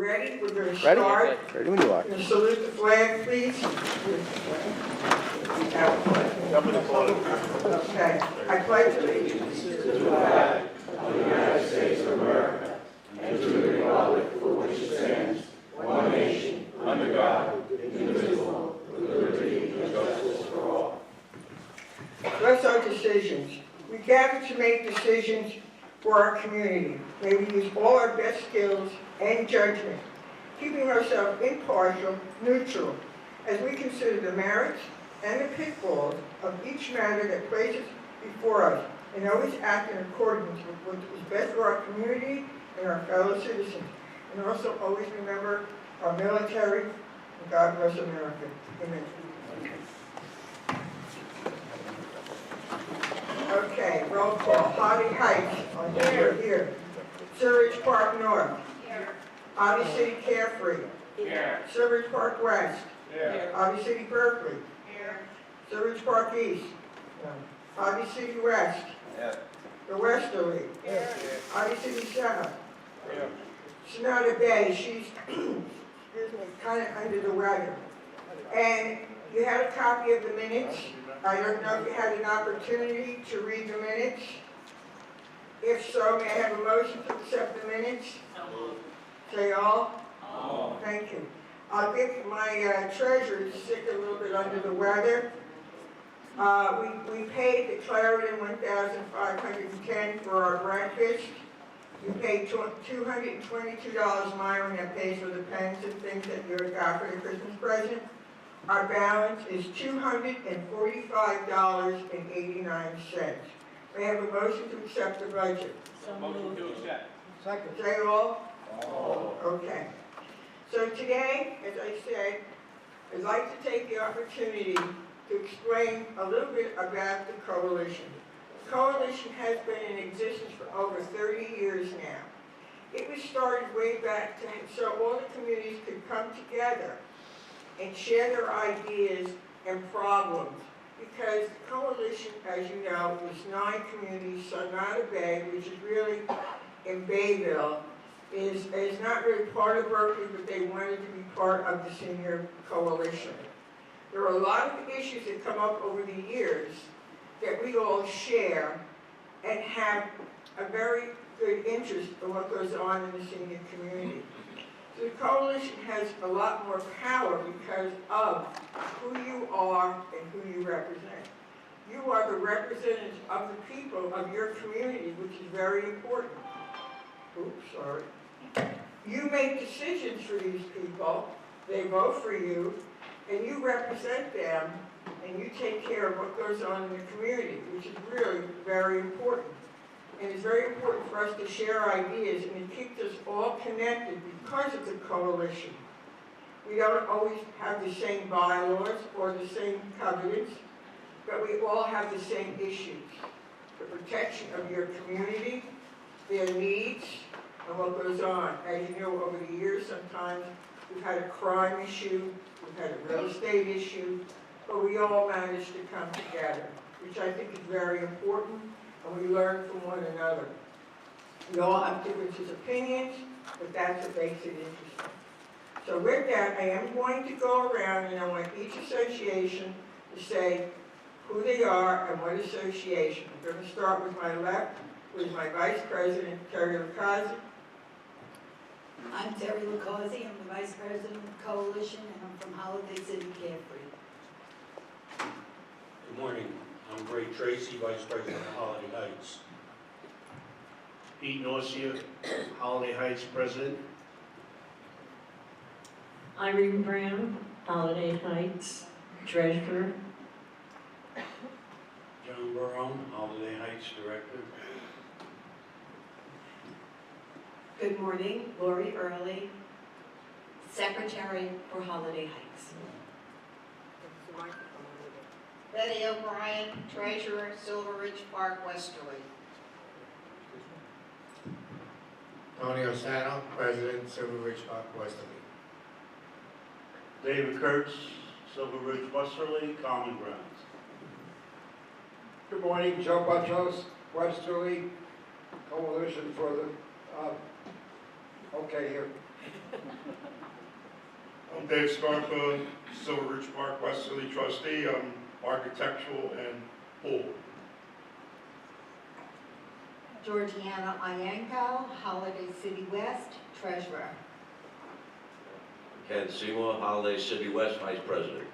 ready? We're going to Ready? start. Ready when you are. We're going to salute the flag, please. Okay. I pledge allegiance to the flag of the United States of America and to the republic for which it stands, one nation, under God, indivisible, with liberty and justice for all. What's our decisions? We gather to make decisions for our community. May we use all our best skills and judgment, keeping ourselves impartial, neutral, as we consider the merits and the pitfalls of each matter that places before us, and always act in accordance with what is best for our community and our fellow citizens. And also always remember our military, and God bless America. Amen. Okay, roll call. Holly Heights, here. Surridge Park North. Here. Otter City Carefree. Here. Surridge Park West. Here. Otter City Berkeley. Here. Surridge Park East. Otter City West. Here. The Westerly. Here. Otter City Center. Here. Sonata Bay, she's kind of under the weather. And you had a copy of the minutes. I don't know if you had an opportunity to read the minutes. If so, may I have a motion to accept the minutes? Say all. Thank you. I'll give my treasurer sick a little bit under the weather. We paid the Clarendon $1,510 for our breakfast. We paid $222. Myron that pays for the pens and things that you got for the Christmas present. Our balance is $245.89. May I have a motion to accept the budget? Motion to accept. Second. Say all? Okay. So today, as I said, I'd like to take the opportunity to explain a little bit about the coalition. The coalition has been in existence for over 30 years now. It was started way back so all the communities could come together and share their ideas and problems. Because the coalition, as you know, is 9 communities. Sonata Bay, which is really in Bayville, is not really part of Berkeley, but they wanted to be part of the senior coalition. There are a lot of issues that come up over the years that we all share and have a very good interest in what goes on in the senior community. So the coalition has a lot more power because of who you are and who you represent. You are the representatives of the people of your community, which is very important. Oops, sorry. You make decisions for these people, they vote for you, and you represent them, and you take care of what goes on in the community, which is really very important. And it's very important for us to share ideas, and it keeps us all connected because of the coalition. We don't always have the same bylaws or the same covenants, but we all have the same issues. The protection of your community, their needs, and what goes on. As you know, over the years, sometimes we've had a crime issue, we've had a real estate issue, but we all managed to come together, which I think is very important. And we learn from one another. We all have differences of opinions, but that's what makes it interesting. So with that, I am going to go around and I want each association to say who they are and what association. I'm going to start with my left, with my Vice President, Terry Lucasi. I'm Terry Lucasi. I'm the Vice President of the Coalition, and I'm from Holiday City Carefree. Good morning. I'm Ray Tracy, Vice President of Holiday Heights. Pete Norcia, Holiday Heights President. Irene Brown, Holiday Heights Treasurer. John Barone, Holiday Heights Director. Good morning, Lori Early, Secretary for Holiday Heights. Betty O'Brien, Treasurer, Silver Ridge Park, Westerly. Tony Osano, President, Silver Ridge Park, Westerly. David Kurtz, Silver Ridge Westerly, Common Grounds. Good morning, Joe Butchos, Westerly, Coalition for the, here. I'm Dave Scarpa, Silver Ridge Park Westerly trustee. I'm architectural and pool. Georgiana Ianco, Holiday City West, treasurer. Ken Seymour, Holiday City West Vice President.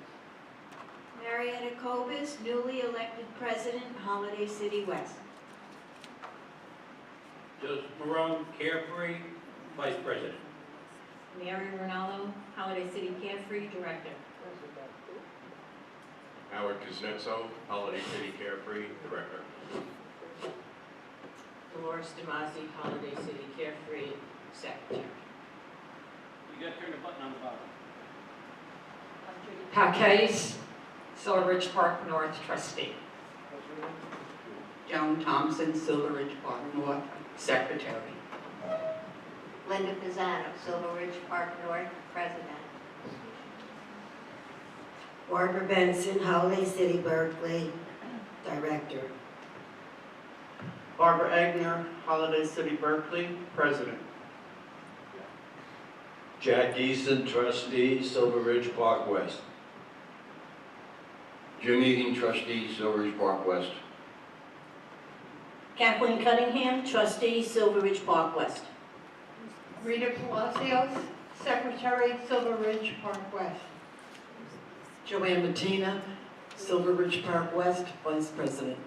Marietta Cobus, newly elected president, Holiday City West. Joseph Marone, Carefree, Vice President. Mary Ronaldo, Holiday City Carefree Director. Howard Kuznetsov, Holiday City Carefree Director. Dolores DeMasi, Holiday City Carefree Secretary. You gotta turn the button on the bottom. Pat Case, Silver Ridge Park North trustee. Joan Thompson, Silver Ridge Park North Secretary. Linda Pisano, Silver Ridge Park North, president. Barbara Benson, Holiday City Berkeley Director. Barbara Egner, Holiday City Berkeley President. Jack Easton, trustee, Silver Ridge Park West. Jim Egan, trustee, Silver Ridge Park West. Kathleen Cunningham, trustee, Silver Ridge Park West. Rita Palacios, secretary, Silver Ridge Park West. Joanne Mattina, Silver Ridge Park West Vice President.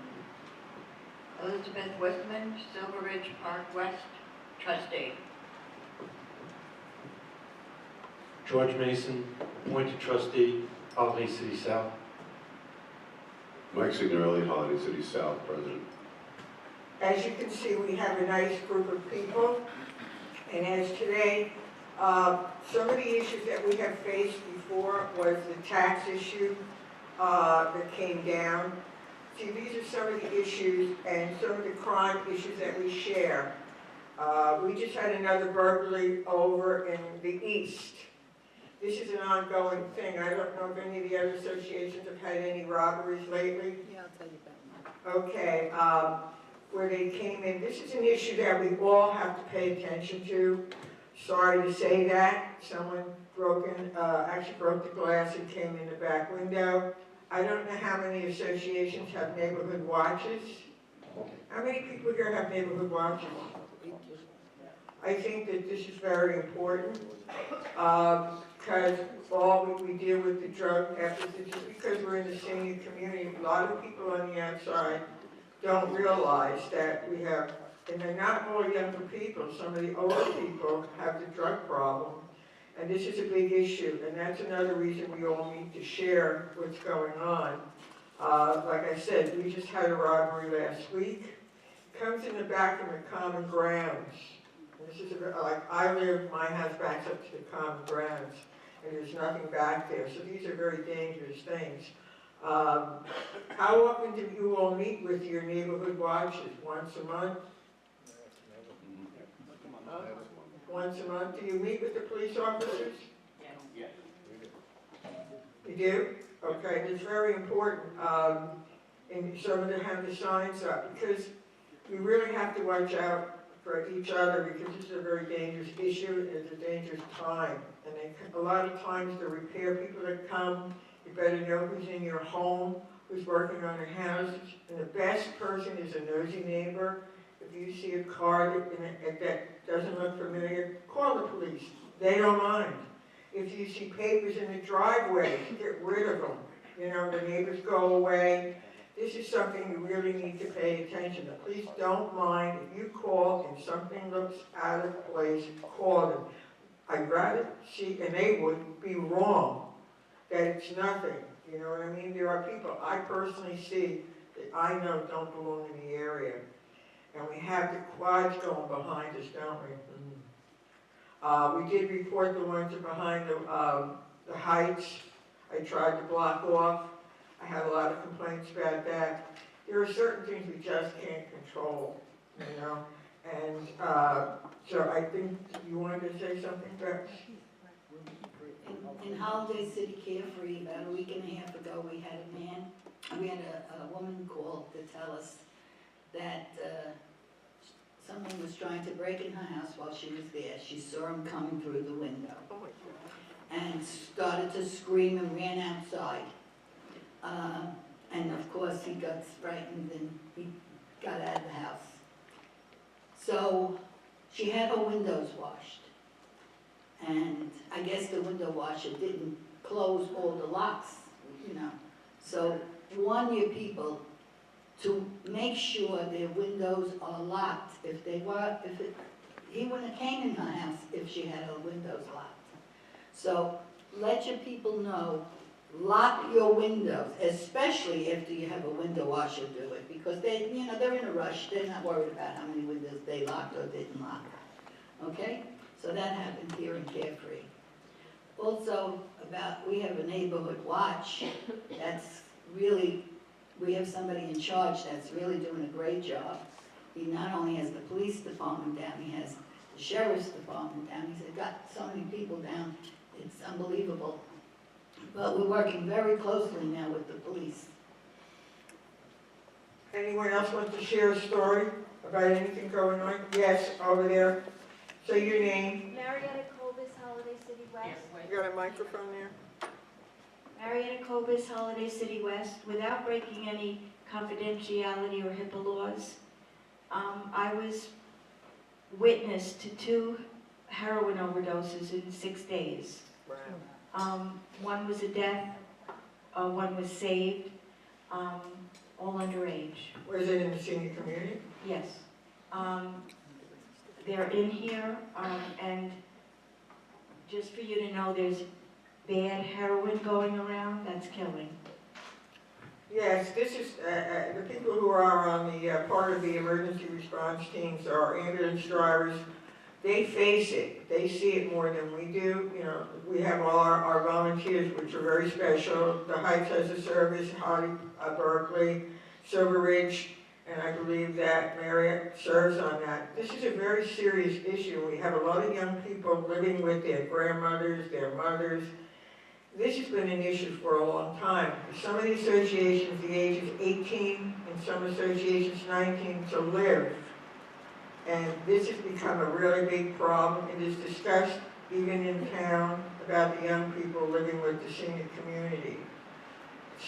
Elizabeth Whitman, Silver Ridge Park West, trustee. George Mason, appointed trustee, Holiday City South. Mike Signorelli, Holiday City South, president. As you can see, we have a nice group of people. And as today, some of the issues that we have faced before was the tax issue that came down. See, these are some of the issues and some of the crime issues that we share. We just had another burglary over in the east. This is an ongoing thing. I don't know if any of the other associations have had any robberies lately. Yeah, I'll tell you about one. Okay, where they came in. This is an issue that we all have to pay attention to. Sorry to say that. Someone actually broke the glass and came in the back window. I don't know how many associations have neighborhood watches. How many people here have neighborhood watches? I think that this is very important because all we deal with the drug deficit, just because we're in the senior community, a lot of people on the outside don't realize that we have, and they're not all younger people, some of the older people have the drug problem, and this is a big issue, and that's another reason we all need to share what's going on. Like I said, we just had a robbery last week. It comes in the back of the common grounds. This is like I live, my house backs up to the common grounds, and there's nothing back there. So these are very dangerous things. How often do you all meet with your neighborhood watches? Once a month? Once a month? Do you meet with the police officers? Yes. You do? Okay, it's very important. And some of them have the signs up because we really have to watch out for each other because this is a very dangerous issue. It's a dangerous time. And a lot of times the repair people that come, you better know who's in your home, who's working on your houses. And the best person is a nosy neighbor. If you see a car that doesn't look familiar, call the police. They don't mind. If you see papers in the driveway, get rid of them. You know, the neighbors go away. This is something you really need to pay attention to. Please don't mind if you call and something looks out of place, call them. I'd rather see, and they would be wrong, that it's nothing. You know what I mean? There are people I personally see that I know don't belong in the area. And we have the quads going behind us, don't we? We did report the ones that are behind the heights. I tried to block off. I had a lot of complaints about that. There are certain things we just can't control, you know? And so I think you wanted to say something, Bex? In Holiday City Carefree, about a week and a half ago, we had a woman call to tell us that someone was trying to break in her house while she was there. She saw him coming through the window and started to scream and ran outside. And of course, he got frightened and he got out of the house. So she had her windows washed. And I guess the window washer didn't close all the locks, you know. So warn your people to make sure their windows are locked. He wouldn't have came in her house if she had her windows locked. So let your people know, lock your windows, especially after you have a window washer do it, because they, you know, they're in a rush. They're not worried about how many windows they locked or didn't lock. Okay? So that happened here in Carefree. Also, we have a neighborhood watch. That's really, we have somebody in charge that's really doing a great job. He not only has the police department down, he has the sheriff's department down. He's got so many people down, it's unbelievable. But we're working very closely now with the police. Anyone else want to share a story about anything going on? Yes, over there. Say your name. Marietta Cobus, Holiday City West. You got a microphone there? Marietta Cobus, Holiday City West. Without breaking any confidentiality or HIPAA laws, I was witness to 2 heroin overdoses in 6 days. Wow. One was a death, one was saved, all underage. Was it in the senior community? Yes. They're in here, and just for you to know, there's bad heroin going around that's killing. Yes, this is, the people who are on the part of the emergency response teams are ambulance drivers. They face it. They see it more than we do. You know, we have all our volunteers, which are very special. The Heights has a service, Holly, Berkeley, Silver Ridge, and I believe that Marriott serves on that. This is a very serious issue. We have a lot of young people living with their grandmothers, their mothers. This has been an issue for a long time. Some of the associations, the age is 18, and some associations 19 to live. And this has become a really big problem. It is discussed even in town about the young people living with the senior community.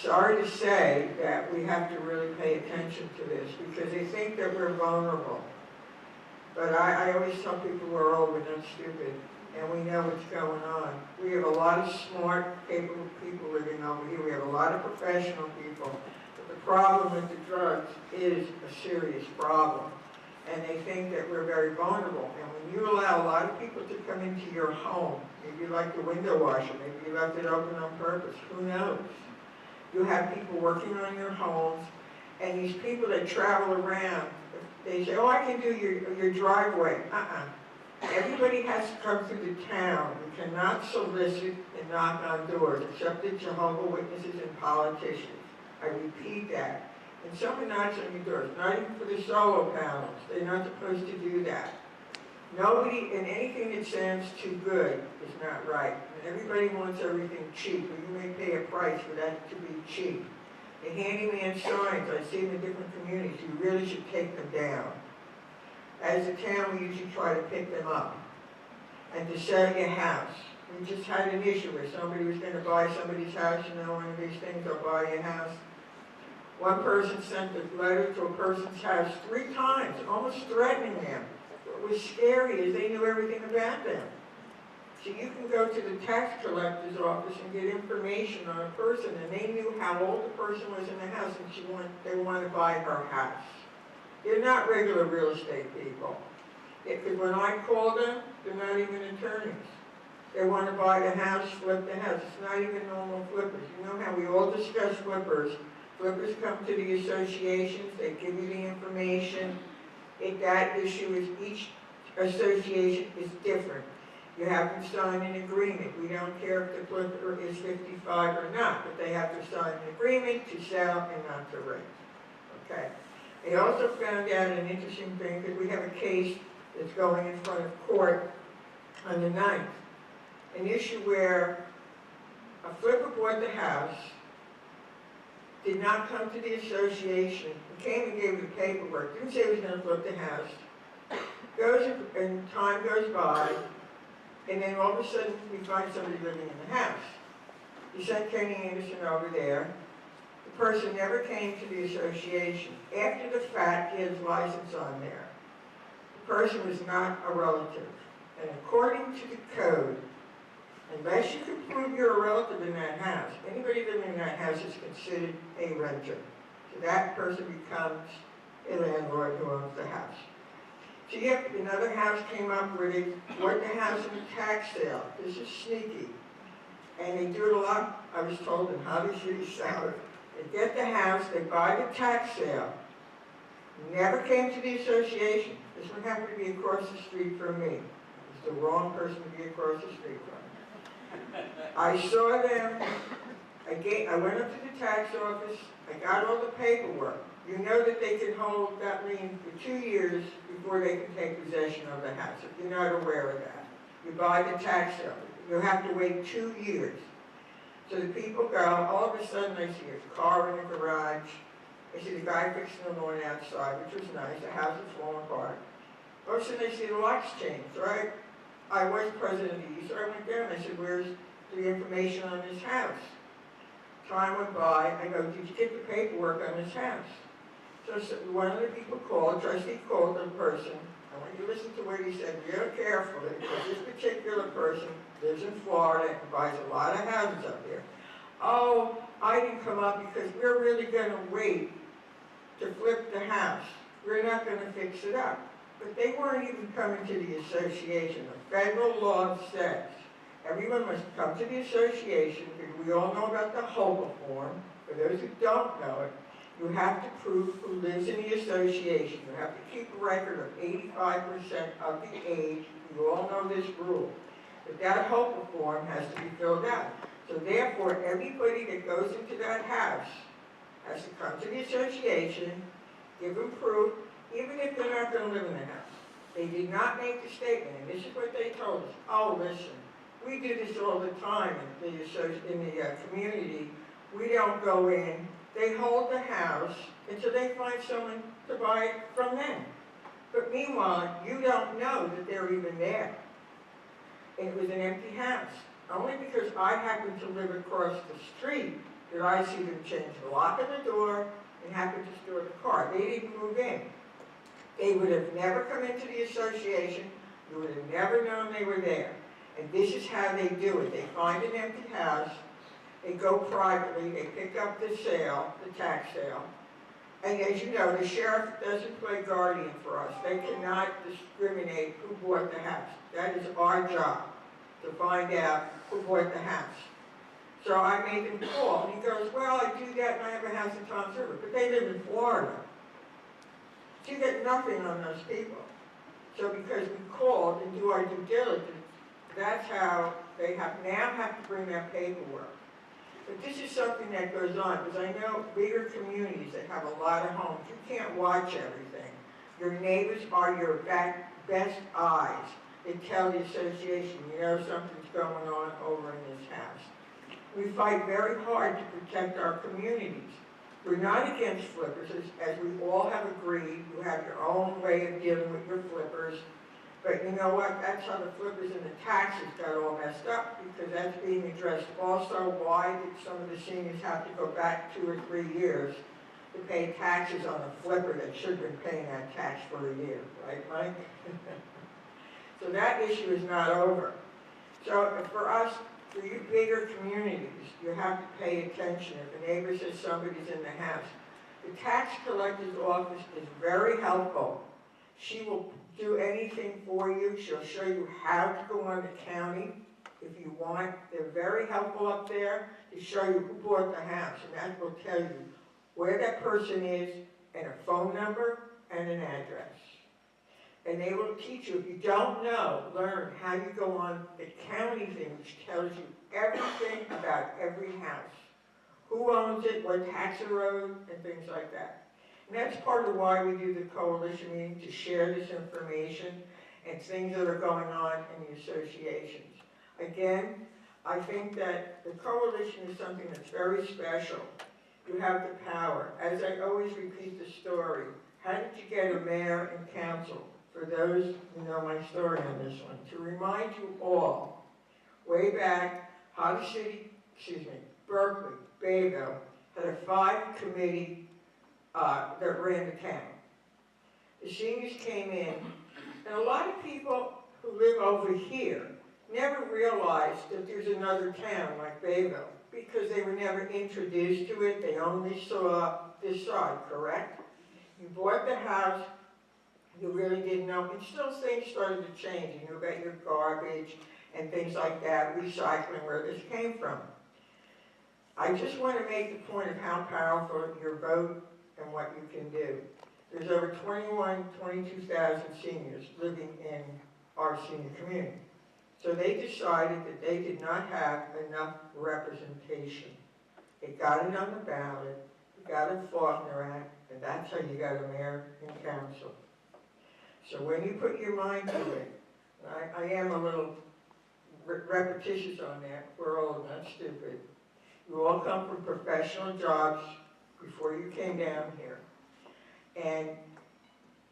Sorry to say that we have to really pay attention to this because they think that we're vulnerable. But I always tell people we're old, we're not stupid, and we know what's going on. We have a lot of smart, capable people living over here. We have a lot of professional people. But the problem with the drugs is a serious problem. And they think that we're very vulnerable. And when you allow a lot of people to come into your home, maybe you like the window washer, maybe you left it open on purpose, who knows? You have people working on your homes, and these people that travel around, they say, oh, I can do your driveway. Everybody has to come through the town. You cannot solicit and knock on doors, except the Jehovah's Witnesses and politicians. I repeat that. And someone knocks on your doors, not even for the solar panels. They're not supposed to do that. Nobody, and anything that sounds too good is not right. And everybody wants everything cheap, but you may pay a price for that to be cheap. The handyman signs, I see them in different communities, you really should take them down. As a town, we usually try to pick them up. And to sell your house. We just had an issue where somebody was going to buy somebody's house, you know, one of these things, they'll buy your house. One person sent a letter to a person's house 3 times, almost threatening them. What was scary is they knew everything about them. So you can go to the tax collector's office and get information on a person, and they knew how old the person was in the house, and they wanted to buy her house. They're not regular real estate people. Because when I call them, they're not even attorneys. They want to buy the house, flip the house. It's not even normal flippers. You know how we all discuss flippers. Flippers come to the associations, they give you the information. That issue is, each association is different. You have to sign an agreement. We don't care if the flipper is 55 or not, but they have to sign an agreement to sell and not to rent. Okay. They also found out an interesting thing, because we have a case that's going in front of court on the 9th. An issue where a flipper bought the house, did not come to the association, he came and gave the paperwork, didn't say he was going to flip the house, and time goes by, and then all of a sudden, we find somebody living in the house. You sent Kenny Anderson over there. The person never came to the association. After the fact, he has license on there. The person was not a relative. And according to the code, unless you can prove you're a relative in that house, anybody living in that house is considered a renter. So that person becomes a landlord who owns the house. So yet another house came up where they bought the house in a tax sale. This is sneaky. And they do it a lot, I was told, in Holly City South. They get the house, they buy the tax sale. Never came to the association. This one happened to be across the street from me. It's the wrong person to be across the street from. I saw them, I went up to the tax office, I got all the paperwork. You know that they can hold that lien for 2 years before they can take possession of the house, if you're not aware of that. You buy the tax sale, you have to wait 2 years. So the people go, all of a sudden I see a car in the garage, I see the guy fixing the lawn outside, which was nice, the house is falling apart. All of a sudden I see the locks changed, right? I was president of the East, so I went down, I said, where's the information on this house? Time went by, I go, did you get the paperwork on this house? So one of the people called, trustee called the person. I want you to listen to what he said real carefully, because this particular person lives in Florida and buys a lot of houses up here. Oh, I didn't come up because we're really going to wait to flip the house. We're not going to fix it up. But they weren't even coming to the association. The federal law says everyone must come to the association, because we all know about the HOPA form. For those who don't know it, you have to prove who lives in the association. You have to keep a record of 85% of the age. You all know this rule. But that HOPA form has to be filled out. So therefore, everybody that goes into that house has to come to the association, give them proof, even if they're not going to live in the house. They did not make the statement, and this is what they told us. Oh, listen, we do this all the time in the community. We don't go in. They hold the house until they find someone to buy it from them. But meanwhile, you don't know that they're even there. And it was an empty house. Only because I happen to live across the street did I see them change the lock on the door and happen to store the car. They didn't move in. They would have never come into the association. You would have never known they were there. And this is how they do it. They find an empty house. They go privately, they pick up the sale, the tax sale. And as you know, the sheriff doesn't play guardian for us. They cannot discriminate who bought the house. That is our job, to find out who bought the house. So I made them call, and he goes, well, I do that and I have a house in Tom's River, but they live in Florida. So you get nothing on those people. So because we called and do our due diligence, that's how they now have to bring their paperwork. But this is something that goes on, because I know bigger communities that have a lot of homes, you can't watch everything. Your neighbors are your best eyes. They tell the association, you know, something's going on over in this house. We fight very hard to protect our communities. We're not against flippers, as we all have agreed. You have your own way of dealing with your flippers. But you know what? That's how the flippers and the taxes got all messed up, because that's being addressed. Also, why did some of the seniors have to go back 2 or 3 years to pay taxes on a flipper that should have been paying that tax for a year, right, Mike? So that issue is not over. So for us, for you bigger communities, you have to pay attention. If a neighbor says somebody's in the house, the tax collector's office is very helpful. She will do anything for you. She'll show you how to go on the county if you want. They're very helpful up there to show you who bought the house, and that will tell you where that person is and a phone number and an address. And they will teach you, if you don't know, learn how you go on the county thing, which tells you everything about every house. Who owns it, what tax it owed, and things like that. And that's part of why we do the coalition meeting, to share this information and things that are going on in the associations. Again, I think that the coalition is something that's very special. You have the power. As I always repeat the story, how did you get a mayor and council for those who know my story on this one, to remind you all, way back, Berkeley, Bayville, had a 5-committee that ran the town. The seniors came in, and a lot of people who live over here never realized that there's another town like Bayville, because they were never introduced to it. They only saw this side, correct? You bought the house, you really didn't know, and still things started to change. You knew about your garbage and things like that, recycling, where this came from. I just want to make the point of how powerful your vote and what you can do. There's over 22,000 seniors living in our senior community. So they decided that they did not have enough representation. They got it on the ballot, they got a Faulkner Act, and that's how you got a mayor and council. So when you put your mind to it, I am a little repetitious on that, we're old, not stupid. You all come from professional jobs before you came down here. And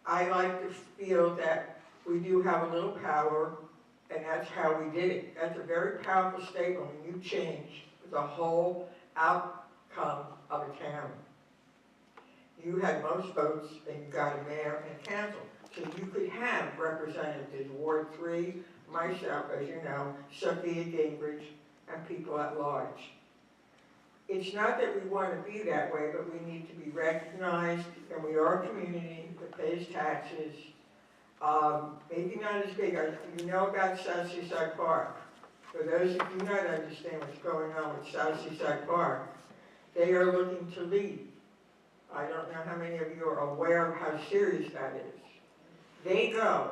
I like to feel that we do have a little power, and that's how we did it. That's a very powerful statement when you change the whole outcome of a town. You had most votes, and you got a mayor and council. So you could have representatives, Ward 3, myself, as you know, Sophia Gingrich, and people at large. It's not that we want to be that way, but we need to be recognized, and we are a community that pays taxes. Maybe not as big. You know about South Seaside Park. For those who do not understand what's going on with South Seaside Park, they are looking to leave. I don't know how many of you are aware of how serious that is. They go,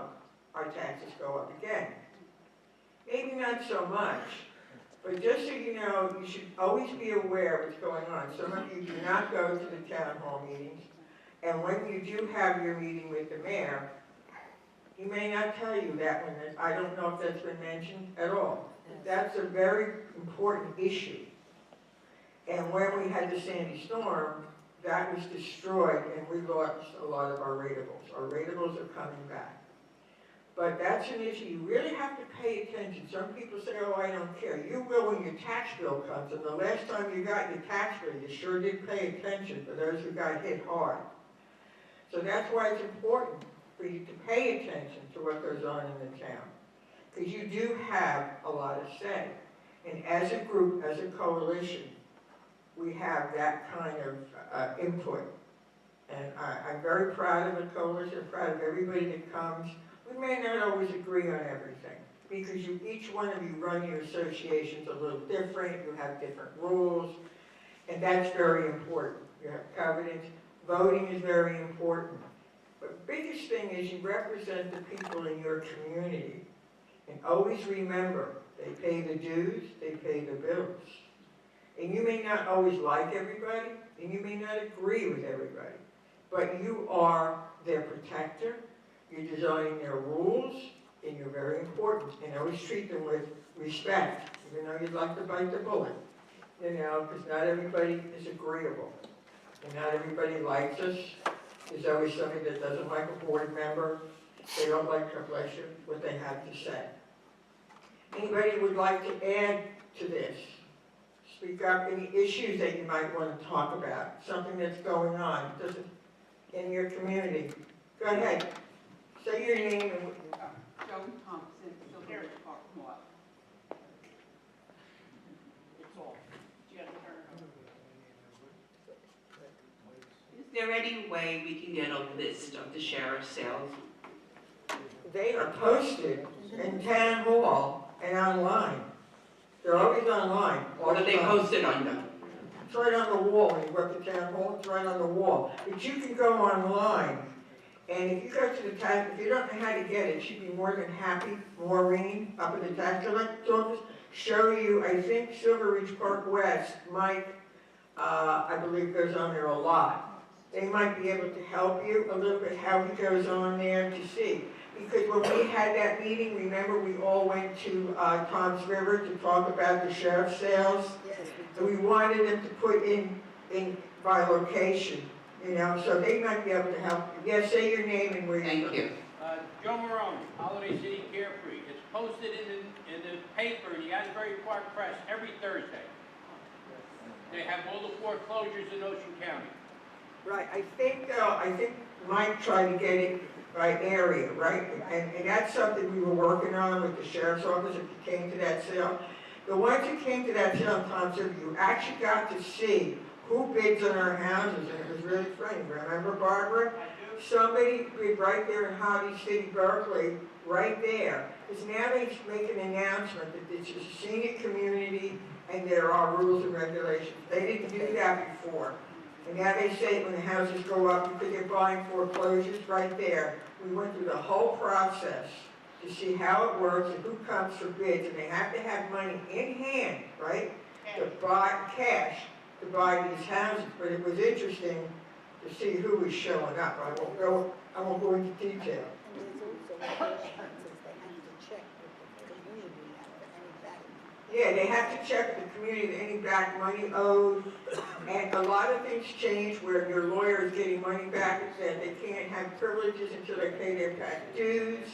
our taxes go up again. Maybe not so much, but just so you know, you should always be aware of what's going on. Some of you do not go to the town hall meetings, and when you do have your meeting with the mayor, he may not tell you that one. I don't know if that's been mentioned at all. That's a very important issue. And when we had the Sandy storm, that was destroyed, and we lost a lot of our ratables. Our ratables are coming back. But that's an issue you really have to pay attention. Some people say, oh, I don't care. You will when your tax bill comes, and the last time you got your tax bill, you sure did pay attention for those who got hit hard. So that's why it's important for you to pay attention to what goes on in the town. Because you do have a lot of say. And as a group, as a coalition, we have that kind of input. And I'm very proud of the coalition, proud of everybody that comes. We may not always agree on everything, because each one of you run your associations a little different, you have different rules, and that's very important. You have covenants. Voting is very important. But the biggest thing is you represent the people in your community. And always remember, they pay the dues, they pay the bills. And you may not always like everybody, and you may not agree with everybody, but you are their protector, you're designing their rules, and you're very important. And always treat them with respect, even though you'd like to bite the bullet, you know, because not everybody is agreeable. And not everybody likes us. There's always somebody that doesn't like a board member. They don't like, God bless you, what they have to say. Anybody would like to add to this? Speak up, any issues that you might want to talk about, something that's going on in your community. Go ahead. Say your name and Joan Thompson, Silver Ridge Park Mall. It's all. Is there any way we can get a list of the sheriff's sales? They are posted in town hall and online. They're always online. What are they posted under? It's right on the wall. When you go to town hall, it's right on the wall. But you can go online, and if you go to the tax, if you don't know how to get it, she'd be more than happy, Maureen, up at the tax collector's office, show you. I think Silver Ridge Park West, Mike, I believe, goes on there a lot. They might be able to help you a little bit how he goes on there to see. Because when we had that meeting, remember we all went to Tom's River to talk about the sheriff's sales? Yes. And we wanted them to put in by location, you know, so they might be able to help you. Yes, say your name and where you're from. Thank you. Joe Morone, Holiday City Carefree. It's posted in the paper, the Asbury Park Press, every Thursday. They have all the foreclosures in Ocean County. Right, I think Mike tried to get it by area, right? And that's something we were working on with the sheriff's office if you came to that sale. The ones who came to that sale in Tom River, you actually got to see who bids on our houses, and it was really funny. Remember, Barbara? Somebody bid right there in Holiday City, Berkeley, right there. Because now they make an announcement that this is a senior community and there are rules and regulations. They didn't do that before. And now they say when the houses go up, because they're buying foreclosures right there. We went through the whole process to see how it works and who comes for bids. And they have to have money in hand, right, to buy cash to buy these houses. But it was interesting to see who was showing up. I won't go into detail. Yeah, they have to check with the community that any back money owed, and a lot of things change where your lawyer is getting money back and said they can't have privileges until they pay their back dues.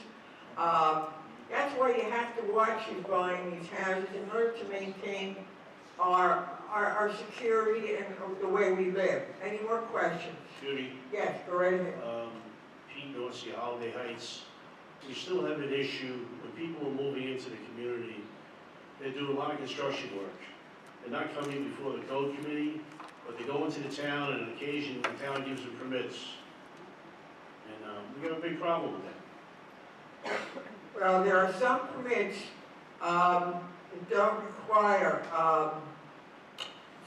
That's why you have to watch who's buying these houses in order to maintain our security and the way we live. Any more questions? Judy? Yes, go right ahead. Pete Dorsey, Holiday Heights. We still have an issue when people are moving into the community. They do a lot of construction work. They're not coming before the code committee, but they go into the town, and on occasion, the town gives them permits. And we have a big problem with that. Well, there are some permits that don't require,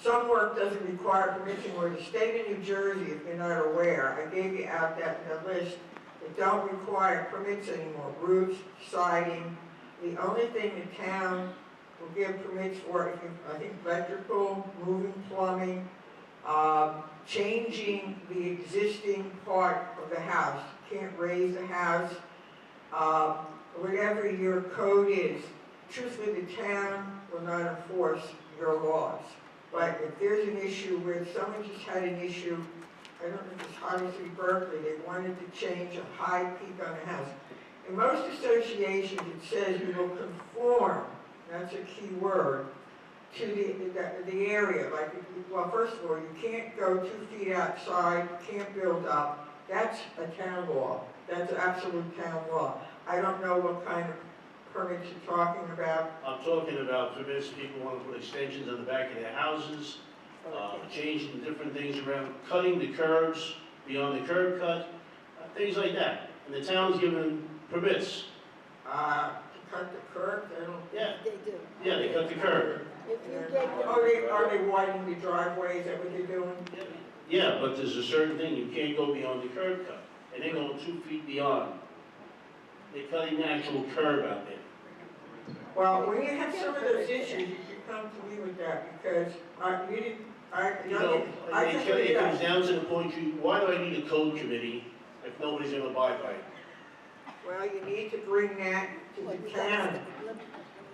some work doesn't require permission where the state of New Jersey, if you're not aware, I gave you out that list, that don't require permits anymore. Roofs, siding. The only thing the town will give permits for, I think, electrical, moving plumbing, changing the existing part of the house. You can't raise the house. Whatever your code is, truthfully, the town will not enforce your laws. But if there's an issue where someone just had an issue, I don't know if it's Holiday City, Berkeley, they wanted to change a high peak on the house. In most associations, it says you will conform, that's a key word, to the area. Like, well, first of all, you can't go 2 feet outside, you can't build up. That's a town law. That's an absolute town law. I don't know what kind of permits you're talking about. I'm talking about permits, people want to put extensions on the back of their houses, changing different things around, cutting the curbs beyond the curb cut, things like that. And the town's given permits. To cut the curb, they don't? Yeah. They do. Yeah, they cut the curb. Are they widening the driveway? Is that what they're doing? Yeah, but there's a certain thing, you can't go beyond the curb cut. And they're going 2 feet beyond. They're cutting the actual curb out there. Well, when you have some of those issues, you should come to me with that, because It comes down to the point, why do I need a code committee if nobody's going to abide by it? Well, you need to bring that to the town.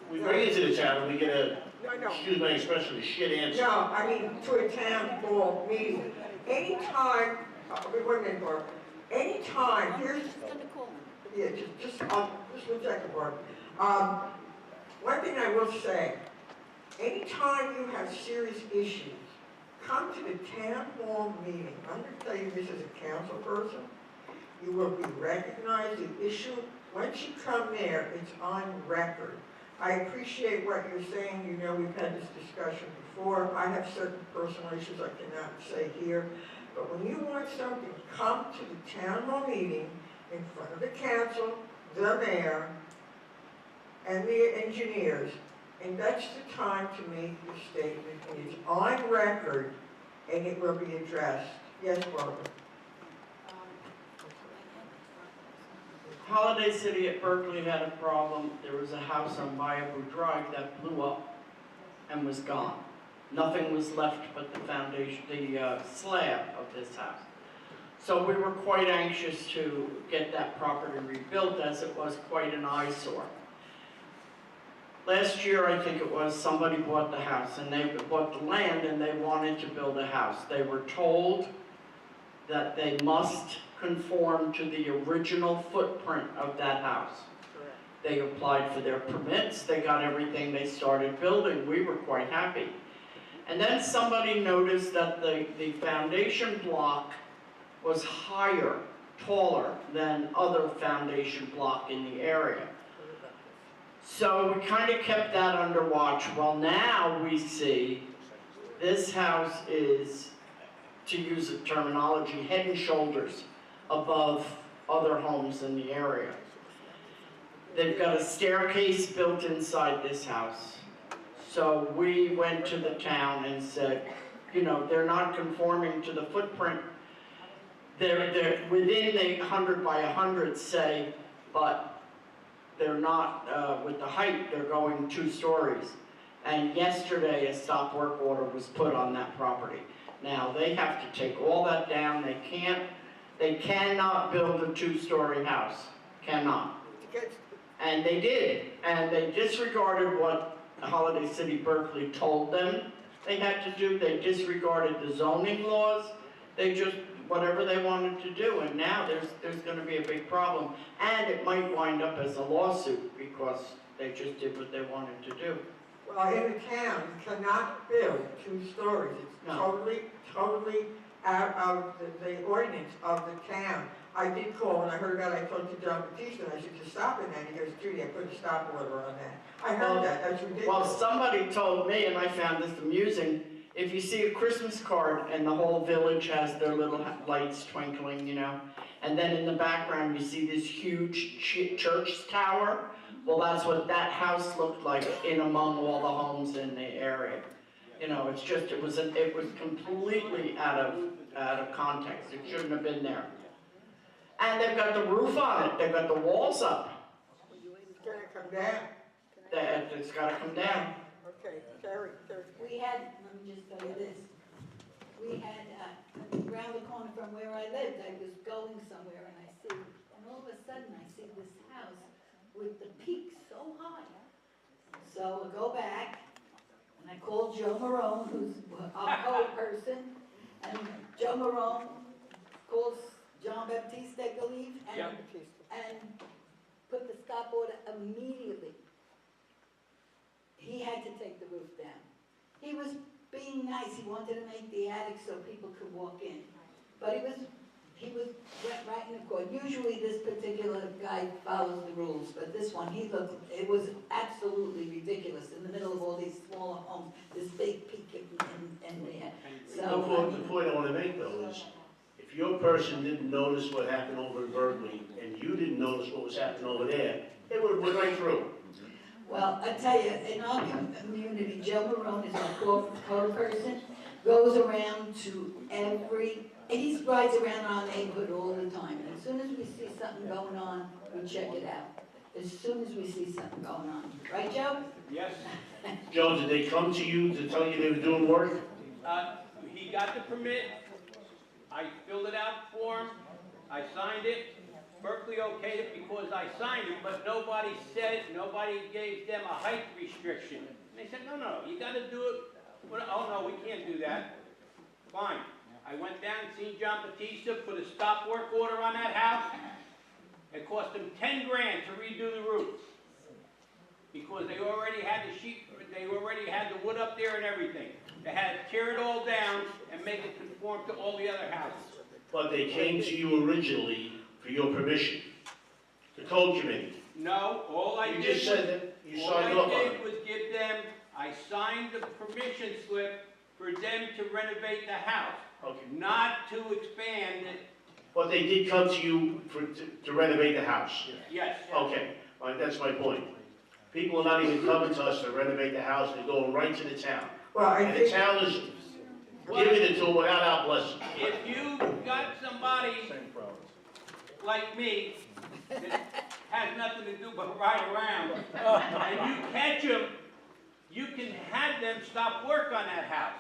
We bring it to the town, and we get a, No. excuse my expression, a shit answer. No, I mean, to a town hall meeting. Anytime, wait a minute, Barb. Anytime, here's, yeah, just 1 second, Barb. One thing I will say, anytime you have serious issues, come to the town hall meeting. I'm going to tell you this as a council person. You will be recognized. The issue, once you come there, it's on record. I appreciate what you're saying. You know, we've had this discussion before. I have certain personal issues I cannot say here. But when you want something, come to the town hall meeting in front of the council, the mayor, and the engineers, and that's the time to make your statement. And it's on record, and it will be addressed. Yes, Barbara? Holiday City at Berkeley had a problem. There was a house on Malibu Drive that blew up and was gone. Nothing was left but the foundation, the slab of this house. So we were quite anxious to get that property rebuilt, as it was quite an eyesore. Last year, I think it was, somebody bought the house, and they bought the land, and they wanted to build a house. They were told that they must conform to the original footprint of that house. They applied for their permits, they got everything, they started building, we were quite happy. And then somebody noticed that the foundation block was higher, taller than other foundation block in the area. So we kind of kept that under watch. Well, now we see this house is, to use the terminology, head and shoulders above other homes in the area. They've got a staircase built inside this house. So we went to the town and said, you know, they're not conforming to the footprint. They're within the 100 by 100 say, but they're not, with the height, they're going 2 stories. And yesterday, a stop work order was put on that property. Now, they have to take all that down. They cannot build a 2-story house. Cannot. And they did. And they disregarded what Holiday City Berkeley told them they had to do. They disregarded the zoning laws. They just, whatever they wanted to do. And now there's going to be a big problem. And it might wind up as a lawsuit because they just did what they wanted to do. Well, in the town, you cannot build 2 stories. It's totally out of the ordinance of the town. I did call, and I heard that, I talked to John Batista, and I said, just stop it, and he goes, Judy, I put a stop order on that. I heard that, that's ridiculous. Well, somebody told me, and I found this amusing, if you see a Christmas card and the whole village has their little lights twinkling, you know, and then in the background you see this huge church tower, well, that's what that house looked like in among all the homes in the area. You know, it's just, it was completely out of context. It shouldn't have been there. And they've got the roof on it. They've got the walls up. It's gonna come down. It's gotta come down. Okay, Terry. We had, let me just tell you this. We had, around the corner from where I lived, I was going somewhere and all of a sudden I see this house with the peak so high. So I go back and I called Joe Marone, who's our code person, and Joe Marone calls John Baptiste, I believe, and put the stop order immediately. He had to take the roof down. He was being nice. He wanted to make the attic so people could walk in. But he went right in the court. Usually this particular guy follows the rules, but this one, it was absolutely ridiculous in the middle of all these smaller homes, this big peak in there. So, the point I want to make though is, if your person didn't notice what happened over in Berkeley, and you didn't notice what was happening over there, it would have went right through. well, I tell you, in our community, Joe Marone is our code person, goes around to he rides around our neighborhood all the time. And as soon as we see something going on, we check it out. As soon as we see something going on. Right, Joe? Yes. Joe, did they come to you to tell you they were doing work? He got the permit. I filled it out for him. I signed it. Berkeley okayed it because I signed it, but nobody gave them a height restriction. And they said, no, you got to do it. Well, oh, no, we can't do that. Fine. I went down and seen John Batista, put a stop work order on that house. It cost him 10 grand to redo the roof. Because they already had the sheet, they already had the wood up there and everything. They had to tear it all down and make it conform to all the other houses. But they came to you originally for your permission. The code committee. No, all I You did just said that you all signed I off on did it. was give them, I signed the permission slip for them to renovate the house. Okay. Not to expand it. But they did come to you to renovate the house? Yes. Okay, all right, that's my point. People are not even coming to us to renovate the house, they're going right to the town. Well, And the town is giving it to them without our blessing. If you got somebody like me that has nothing to do but ride around, and you catch them, you can have them stop work on that house.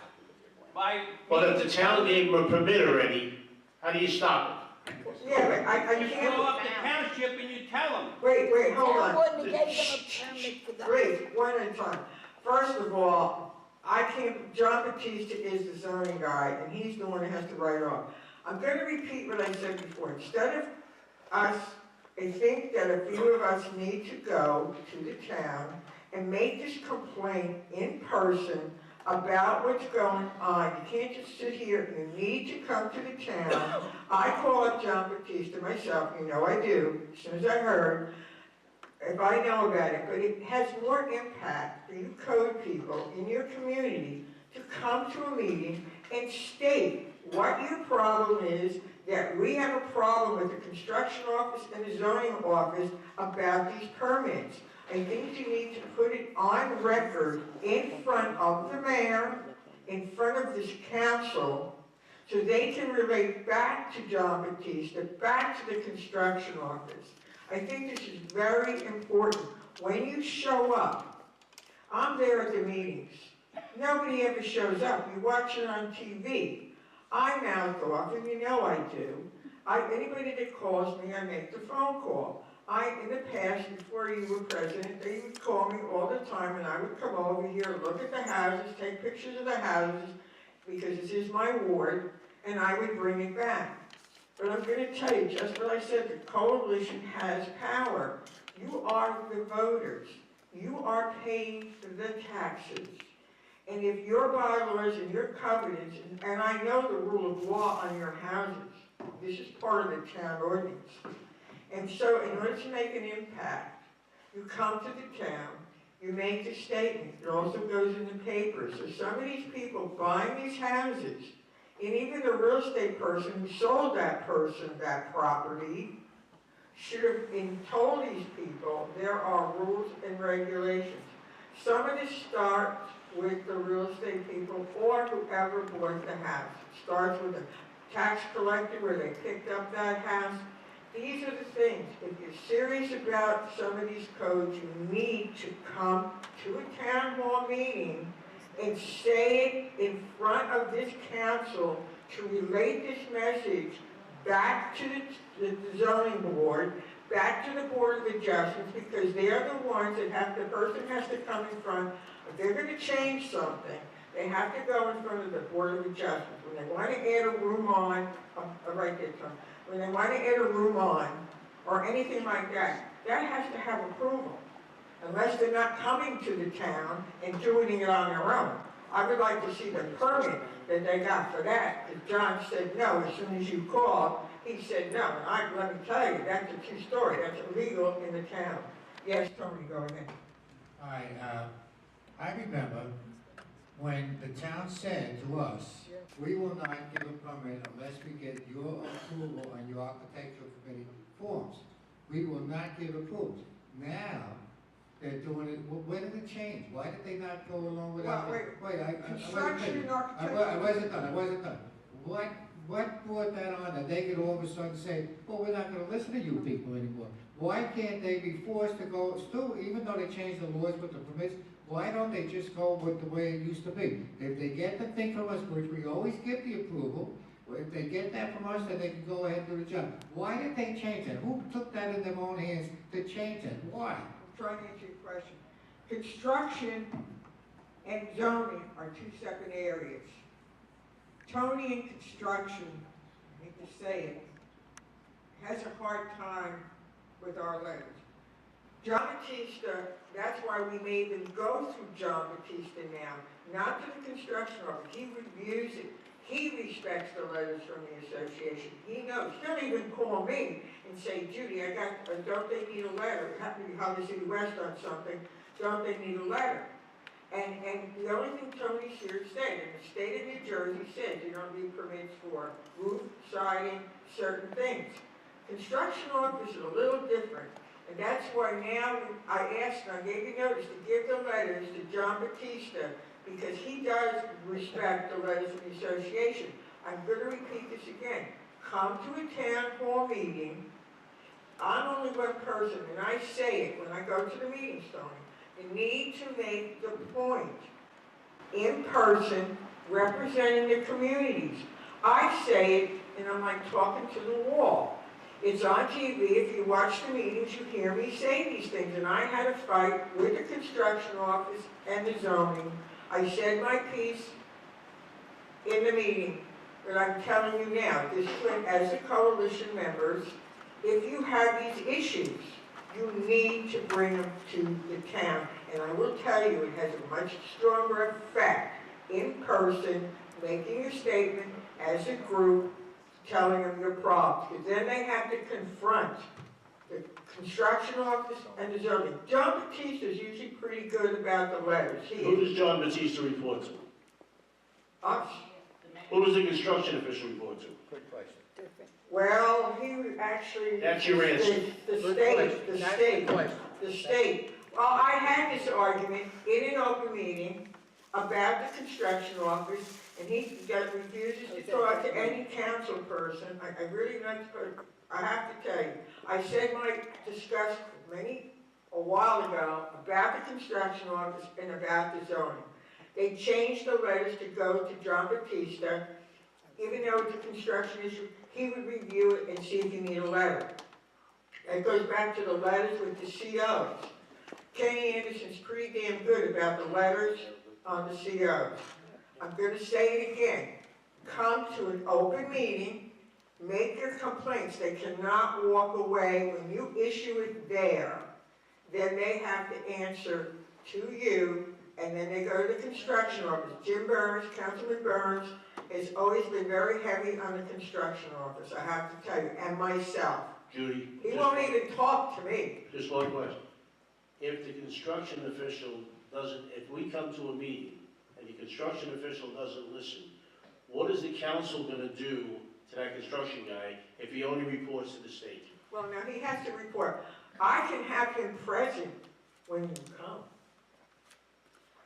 But if the town gave them a permit already, how do you stop it? Yeah, but I You can't. call up the township and you tell them. Wait, hold on. Wouldn't have gave them a permit for that. Wait, one at a time. First of all, John Batista is the zoning guy, and he's the one that has to write off. I'm gonna repeat what I said before. Instead of us, I think that a few of us need to go to the town and make this complaint in person about what's going on. You can't just sit here, you need to come to the town. I call up John Batista myself, you know I do, as soon as I heard, if I know about it, but it has more impact for you code people in your community to come to a meeting and state what your problem is, that we have a problem with the construction office and the zoning office about these permits. I think you need to put it on record in front of the mayor, in front of this council, so they can relate back to John Batista, back to the construction office. I think this is very important. When you show up, I'm there at the meetings. Nobody ever shows up. You watch it on TV. I mouth off, and you know I do. Anybody that calls me, I make the phone call. In the past, before you were president, they would call me all the time, and I would come over here, look at the houses, take pictures of the houses, because this is my ward, and I would bring it back. But I'm going to tell you, just what I said, the coalition has power. You are the voters. You are paying the taxes. And if your bylaws and your covenants, and I know the rule of law on your houses, this is part of the town ordinance. And so in order to make an impact, you come to the town, you make the statement, it also goes in the paper. So some of these people buying these houses, and even the real estate person who sold that person that property, should have told these people there are rules and regulations. Some of this starts with the real estate people or whoever bought the house. It starts with the tax collector where they picked up that house. These are the things. If you're serious about some of these codes, you need to come to a town hall meeting and say it in front of this council to relate this message back to the zoning board, back to the Board of Adjustments, because they're the ones that the person has to come in front. If they're going to change something, they have to go in front of the Board of Adjustments. When they want to add a room on, right there, Tom. When they want to add a room on, or anything like that, that has to have approval. Unless they're not coming to the town and doing it on their own. I would like to see the permit that they got for that, because John said no as soon as you called. He said no, and let me tell you, that's a true story. That's illegal in the town. Yes, Tony, go ahead. All right, I remember when the town said to us, we will not give a permit unless we get your approval on your architectural committee forms. We will not give approval. Now, they're doing it, where did it change? Why did they not go along with that? Wait, construction and architecture. I wasn't done. What brought that on that they could all of a sudden say, well, we're not going to listen to you people anymore? Why can't they be forced to go, still, even though they changed the laws with the permits, why don't they just go with the way it used to be? If they get the thing from us, which we always give the approval, if they get that from us, then they can go ahead and do the job. Why did they change that? Who took that in their own hands to change that? Why? I'm trying to answer your question. Construction and zoning are two separate areas. Tony in construction, I hate to say it, has a hard time with our letters. John Batista, that's why we made them go through John Batista now, not to the construction office. He reviews it. He respects the letters from the association. He knows. He'll even call me and say, Judy, don't they need a letter? It happened to be Holly City West on something. Don't they need a letter? And the only thing Tony's here said, in the state of New Jersey said you don't need permits for roof, siding, certain things. Construction office is a little different. And that's why now I asked, and I gave you notice to give the letters to John Batista, because he does respect the letters of the association. I'm going to repeat this again. Come to a town hall meeting. I'm only one person, and I say it when I go to the meetings, Tony. You need to make the point in person, representing the communities. I say it, and I'm like talking to the wall. It's on TV. If you watch the meetings, you hear me say these things. And I had a fight with the construction office and the zoning. I said my piece in the meeting. but I'm telling you now, this is when, as the coalition members, if you have these issues, you need to bring them to the town. And I will tell you, it has a much stronger effect in person, making your statement as a group, telling them your problems. Because then they have to confront the construction office and the zoning. John Batista is usually pretty good about the letters. Who does John Batista report to? Us. Who does the construction official report to? Good question. Well, he would actually. That's your answer. The state. Well, I had this argument in an open meeting about the construction office, and he refuses to talk to any council person. I really not, I have to tell you, I said my discuss a while ago about the construction office and about the zoning. They changed the letters to go to John Batista, even though it's a construction issue, he would review it and see if you need a letter. It goes back to the letters with the COs. Kenny Anderson's pretty damn good about the letters on the COs. I'm going to say it again. Come to an open meeting, make your complaints. They cannot walk away. When you issue it there, then they have to answer to you, and then they go to the construction office. Jim Burns, Councilman Burns, has always been very heavy on the construction office, I have to tell you, and myself. Judy? He won't even talk to me. Just one question. If the construction official doesn't, if we come to a meeting and the construction official doesn't listen, what is the council gonna do to that construction guy if he only reports to the state? Well, now he has to report. I can have him present when you come.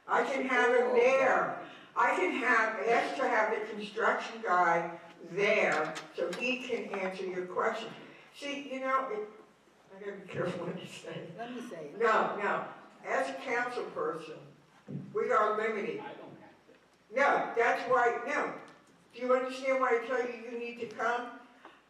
I can have him there. I can ask to have the construction guy there so he can answer your questions. See, you know, I gotta be careful what you say. Let me say it. No. As a council person, we are limited. No, that's why, no. Do you understand why I tell you you need to come?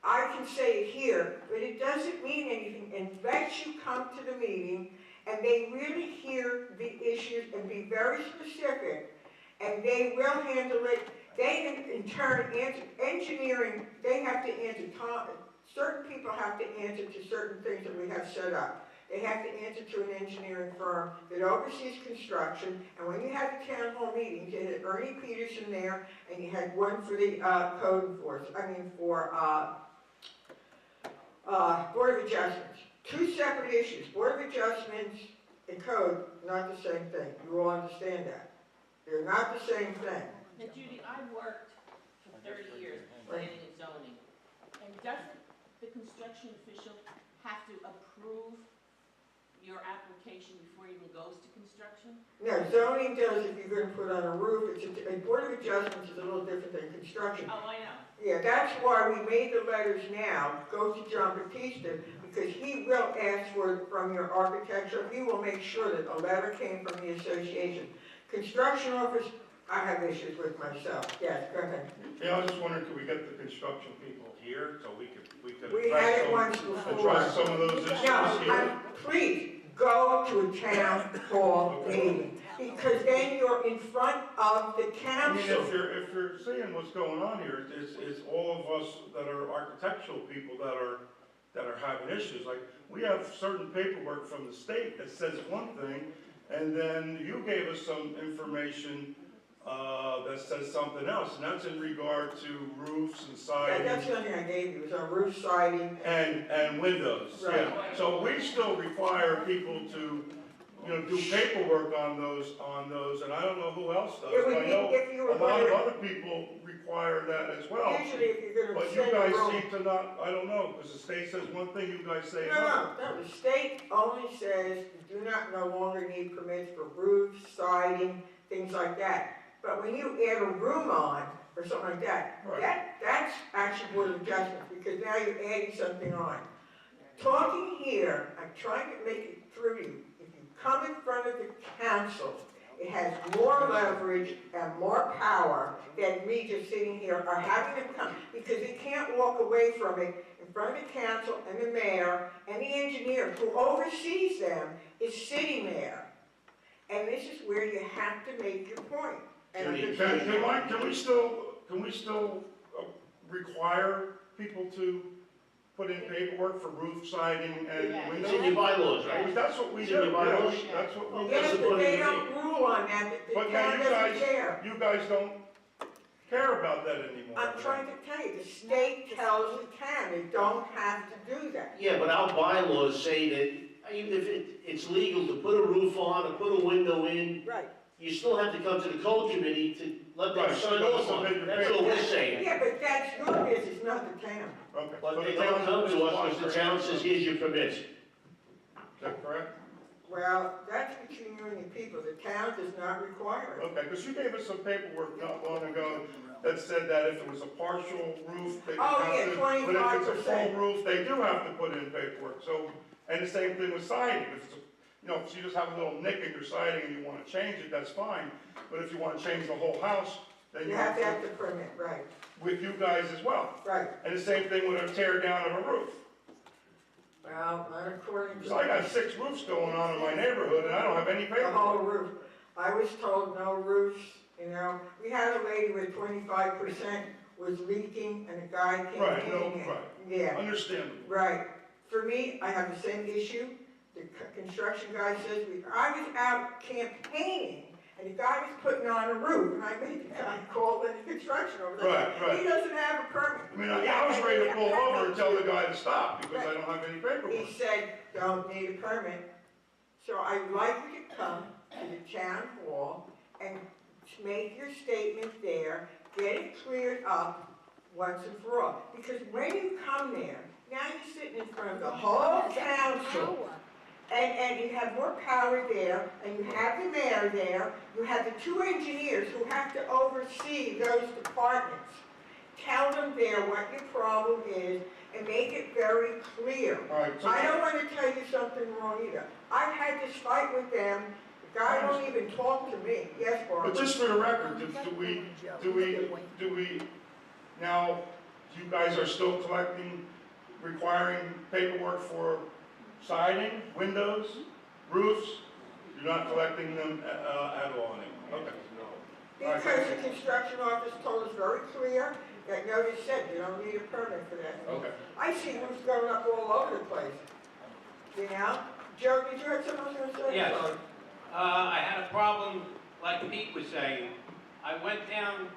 I can say it here, but it doesn't mean anything unless you come to the meeting and they really hear the issues and be very specific, and they will handle it. They, in turn, answer engineering, they have to answer, certain people have to answer to certain things that we have set up. They have to answer to an engineering firm that oversees construction, and when you had the town hall meetings, you had Ernie Peterson there, and you had one for the code enforcement, Board of Adjustments. Two separate issues, Board of Adjustments and code, not the same thing. You all understand that. They're not the same thing. Now, Judy, I worked for 30 years planning and zoning, and doesn't the construction official have to approve your application before it even goes to construction? No, zoning does if you're going to put on a roof. A Board of Adjustments is a little different than construction. Oh, I know. Yeah, that's why we made the letters now go to John Batista, because he will ask for it from your architecture. He will make sure that a letter came from the association. Construction office, I have issues with myself. Yes, go ahead. Yeah, I was just wondering, could we get the construction people here so we could We had it once before. address some of those issues No, here? please, go to a town hall meeting, because then you're in front of the I mean, council. if you're seeing what's going on here, it's all of us that are architectural people that are having issues. Like, we have certain paperwork from the state that says one thing, and then you gave us some information that says something else, and that's in regard to roofs and Yeah, siding. that's the only thing I gave you, was on roof siding. And windows, Right. yeah. So we still require people to, do paperwork on those, and I don't know who else does. It would but I be know if you were a lot of gonna- other people require that as well. Usually if you're But gonna you send a guys room. seem to not, I don't know, because the state says one thing, you guys say No, another. no, the state only says you do not no longer need permits for roofs, siding, things like that. But when you add a room on, or something like that, Right. that's actually Board of Adjustment, because now you're adding something on. Talking here, I'm trying to make it through you. If you come in front of the council, it has more leverage and more power than me just sitting here or having them come, because they can't walk away from it in front of the council and the mayor and the engineer who oversees them is sitting there. And this is where you have to make your point. And I'm Can gonna- we still require people to put in paperwork for roof siding and Yeah. windows? It's in your bylaws, right? That's what we It's do, in your bylaws? yeah, that's what we do. Yes, but they don't rule on that, the But now town you doesn't guys, care. you guys don't care about that anymore. I'm trying to tell you, the state tells the town, they don't have to do that. Yeah, but our bylaws say that even if it's legal to put a roof on or put a window in, Right. you still have to come to the code committee to let them Right, sign so off on they- it. That's what we're saying. Yeah, but that's your business, not the town. Okay. But so they the don't town come to us applies because the for town it. says, here's your permit. Is that correct? Well, that's between you and the people, the town does not require it. Okay, because you gave us some paperwork not long ago that said that if it was a partial roof, they Oh, have yeah, to, but if it's a 25%. full roof, they do have to put in paperwork, so, and the same thing with siding, if it's a, you know, if you just have a little nick in your siding and you wanna change it, that's fine, but if you wanna change the whole house, then You have to have the permit, right, with you guys as well. right. And the same thing with a tear down of a roof. Well, not according to. So I got 6 roofs going on in my neighborhood and I don't have any The whole paperwork. roof. I was told no roofs, you know, we had a lady with 25% was leaking and a guy came Right, in no, and. right. Yeah, Understandable. right. For me, I have the same issue. The construction guy says, I was out campaigning and the guy was putting on a roof and I made the guy call in the construction over there. Right, right. He doesn't have a permit. I mean, I was ready to pull over and tell the guy to stop because I don't have any paperwork. He said, don't need a permit. So I'd like you to come to the town hall and make your statement there, get it cleared up once and for all. Because when you come there, now you're sitting in front of the whole council, and you have more power there, and you have the mayor there, you have the 2 engineers who have to oversee those departments. Tell them there what your problem is, and make it very clear. All right, so- I don't want to tell you something wrong either. I've had this fight with them, the guy won't even talk to me. Yes, Barbara? But just for the record, do we, now, you guys are still collecting, requiring paperwork for siding, windows, roofs? You're not collecting them at all anymore? Okay. Because the construction office told us very clear, that notice said you don't need a permit for that. Okay. I see roofs going up all over the place. You know? Joe, did you have something else to say? Yes. Sorry. I had a problem, like Pete was saying. I went down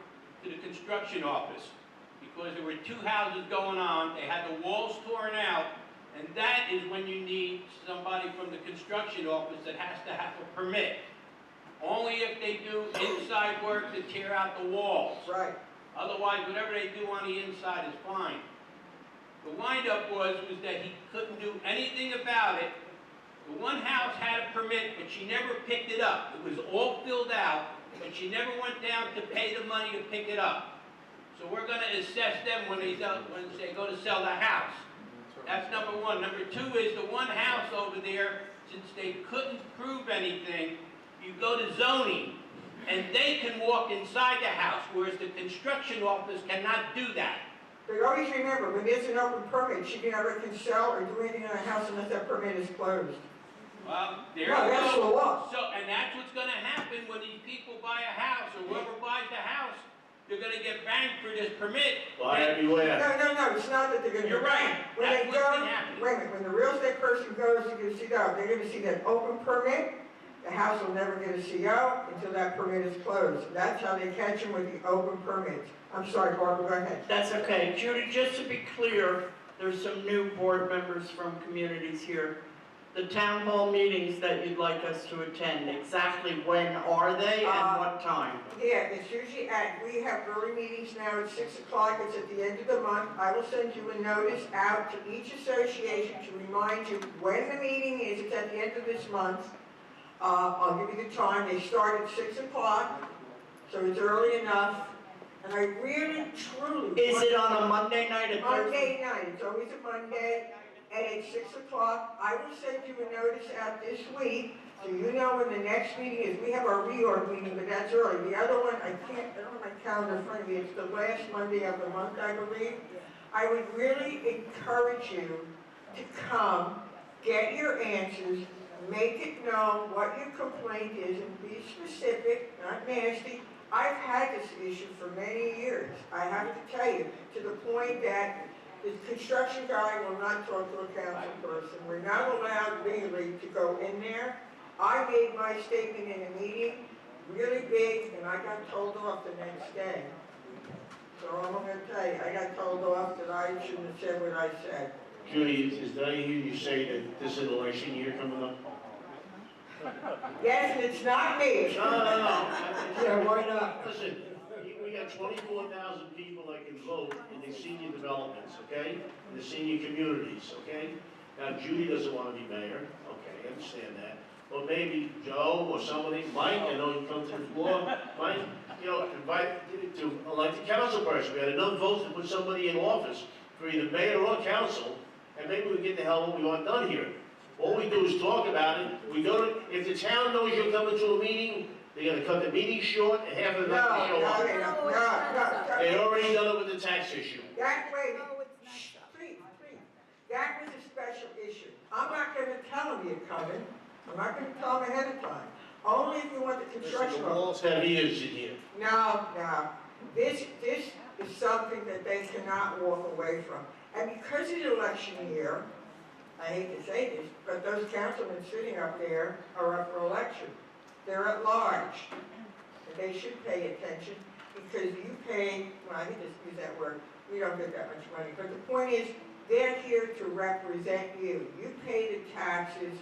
to the construction office because there were 2 houses going on. They had the walls torn out, and that is when you need somebody from the construction office that has to have a permit. Only if they do inside work to tear out the walls. Right. Otherwise, whatever they do on the inside is fine. The windup was that he couldn't do anything about it. The one house had a permit, but she never picked it up. It was all filled out, but she never went down to pay the money to pick it up. So we're gonna assess them when they go to sell the house. That's number one. Number 2 is the one house over there, since they couldn't prove anything, you go to zoning, and they can walk inside the house, whereas the construction office cannot do that. But always remember, when there's an open permit, she never can sell or do anything in a house unless that permit is closed. Well, there you Well, that's the go. law. So, and that's what's gonna happen when these people buy a house, or whoever buys the house, they're gonna get banged for this permit. Buyer beware. No, it's not that they're gonna. You're right. When That's they what's go, been happening. wait a minute, when the real estate person goes to get a CO, they're gonna see that open permit, the house will never get a CO until that permit is closed. That's how they catch them with the open permits. I'm sorry, Barbara, go ahead. That's okay. Judy, just to be clear, there's some new board members from communities here. The town hall meetings that you'd like us to attend, exactly when are they and what time? Yeah, it's usually we have early meetings now at 6 o'clock, it's at the end of the month. I will send you a notice out to each association to remind you when the meeting is, it's at the end of this month. I'll give you the time, they start at 6 o'clock, so it's early enough. And I really, truly. Is it on a Monday night at Monday night, it's always a Monday, and at 6 o'clock. I will send you a notice out this week, so you know when the next meeting is. We have our reorg meeting, but that's early. The other one, I don't have my calendar in front of me, it's the last Monday of the month, I believe. I would really encourage you to come, get your answers, make it known what your complaint is, and be specific, not nasty. I've had this issue for many years. I have to tell you, to the point that the construction guy will not talk to a council person. We're not allowed legally to go in there. I made my statement in a meeting, really big, and I got told off the next day. So I'm gonna tell you, I got told off that I shouldn't have said what I said. Judy, is that you say that this is an election year coming up? Yes, and it's not me. No. Yeah, why not? Listen, we got 24,000 people that can vote in the senior developments, okay? In the senior communities, okay? Now, Judy doesn't want to be mayor, okay, I understand that. But maybe Joe or somebody, Mike, I know you come to the floor, Mike, invite to elect a council person. We had enough votes to put somebody in office for either mayor or council, and maybe we get the hell what we want done here. All we do is talk about it. We go to, if the town knows you're coming to a meeting, they're gonna cut the meeting short and half of them have to show up. They already done it with the tax issue. That way, please, that was a special issue. I'm not gonna tell them you're coming. I'm not gonna tell them ahead of time. Only if you want the construction. The walls have ears in here. No. This is something that they cannot walk away from. And because it's election year, I hate to say this, but those councilmen sitting up there are up for election. They're at large. And they should pay attention because you pay, well, I can just use that word, we don't get that much money. But the point is, they're here to represent you. You pay the taxes,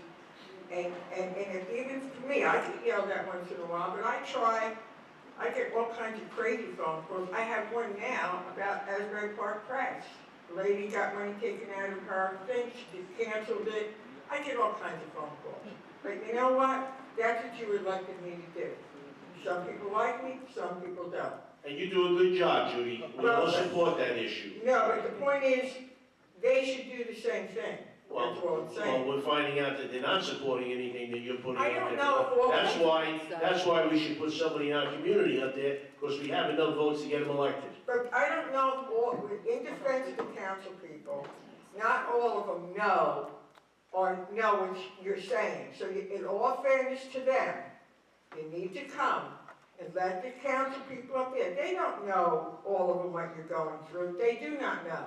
and if, even for me, I get yelled at once in a while, but I get all kinds of crazy phone calls. I have one now about Asbury Park Press. The lady got money taken out of her thing, she canceled it. I get all kinds of phone calls. But you know what? That's what you elected me to do. Some people like me, some people don't. And you do a good job, Judy. We all support that issue. No, but the point is, they should do the same thing. That's what I'm saying. Well, we're finding out that they're not supporting anything that you're putting out there. I don't know if all. That's why we should put somebody in our community up there, because we have enough votes to get them elected. But I don't know if all, in defense of the council people, not all of them know what you're saying. So in all fairness to them, you need to come and let the council people up there, they don't know all of them what you're going through. They do not know.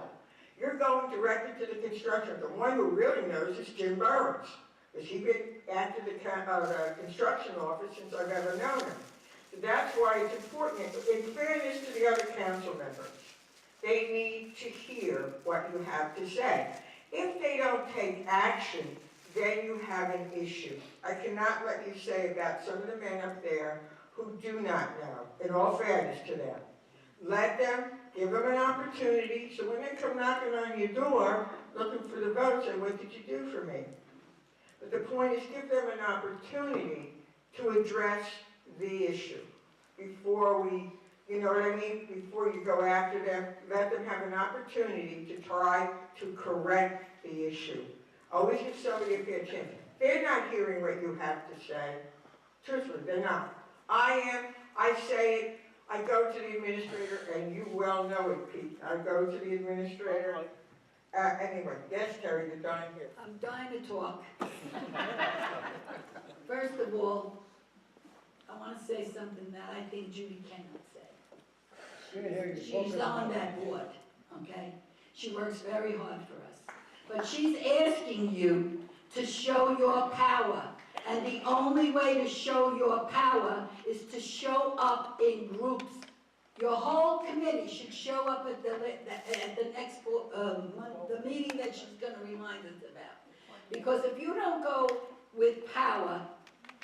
You're going directly to the construction. The one who really knows is Jim Burns, because he's been after the construction office since I've ever known him. So that's why it's important. In fairness to the other council members, they need to hear what you have to say. If they don't take action, then you have an issue. I cannot let you say about some of the men up there who do not know, in all fairness to them. Let them, give them an opportunity, so when they come knocking on your door, looking for the vote, say, what did you do for me? But the point is, give them an opportunity to address the issue before we, you know what I mean? Before you go after them, let them have an opportunity to try to correct the issue. Always give somebody a fair chance. They're not hearing what you have to say. Truthfully, they're not. I say it, I go to the administrator, and you well know it, Pete. I go to the administrator. Anyway, yes, Terry, you're dying here. I'm dying to talk. First of all, I want to say something that I think Judy cannot say. She's on that board, okay? She works very hard for us. But she's asking you to show your power. And the only way to show your power is to show up in groups. Your whole committee should show up at the next the meeting that she's going to remind us about. Because if you don't go with power,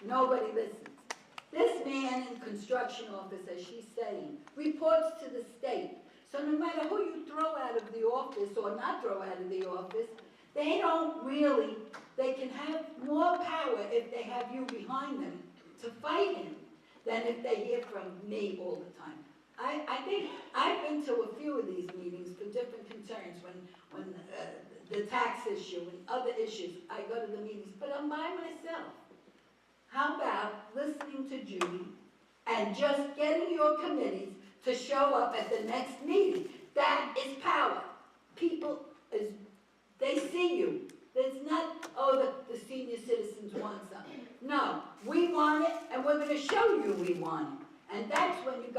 nobody listens. This man in construction office, as she's saying, reports to the state. So no matter who you throw out of the office or not throw out of the office, they don't really, they can have more power if they have you behind them to fight him than if they hear from me all the time. I think I've been to a few of these meetings for different concerns when the tax issue and other issues, I go to the meetings, but I'm by myself. How about listening to Judy and just getting your committees to show up at the next meeting? That is power. People, they see you. It's not, oh, the senior citizens want something. No, we want it, and we're going to show you we want it. And that's when you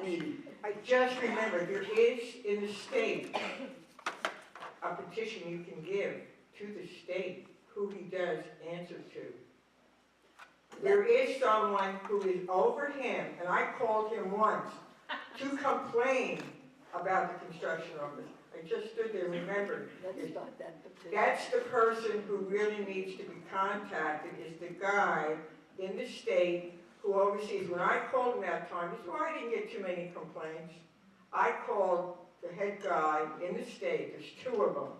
I just remembered, there is in the state a petition you can give to the state who he does answer to. There is someone who is over him, and I called him once to complain about the construction office. I just stood there and remembered. That's the person who really needs to be contacted, is the guy in the state who oversees. When I called him that time, he said, well, I didn't get too many complaints. I called the head guy in the state, there's two of them.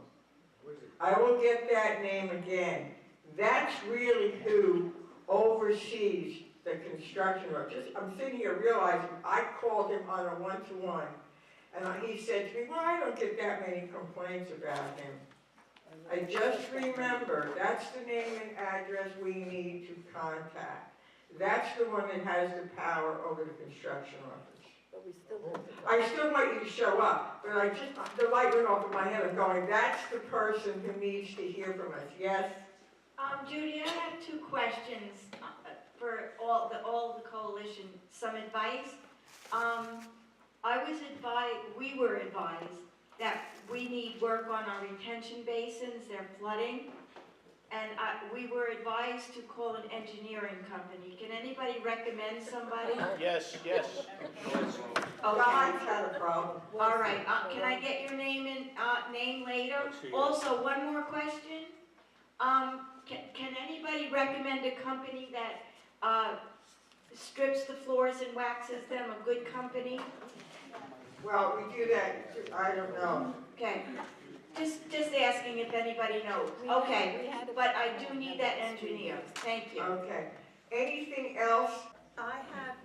I will get that name again. That's really who oversees the construction work. I'm sitting here realizing I called him on a one-to-one, and he said to me, well, I don't get that many complaints about him. I just remember, that's the name and address we need to contact. That's the one that has the power over the construction office. But we still have to. I still want you to show up, but the light went off in my head. I'm going, that's the person who needs to hear from us. Yes? Judy, I have two questions for all the coalition. Some advice. We were advised that we need work on our retention basins. They're flooding. And we were advised to call an engineering company. Can anybody recommend somebody? Yes, yes. Okay. I've had a problem. All right. Can I get your name later? Also, one more question. Can anybody recommend a company that strips the floors and waxes them? A good company? Well, we do that. I don't know. Okay. Just asking if anybody knows. Okay, but I do need that engineer. Thank you. Okay. Anything else? I have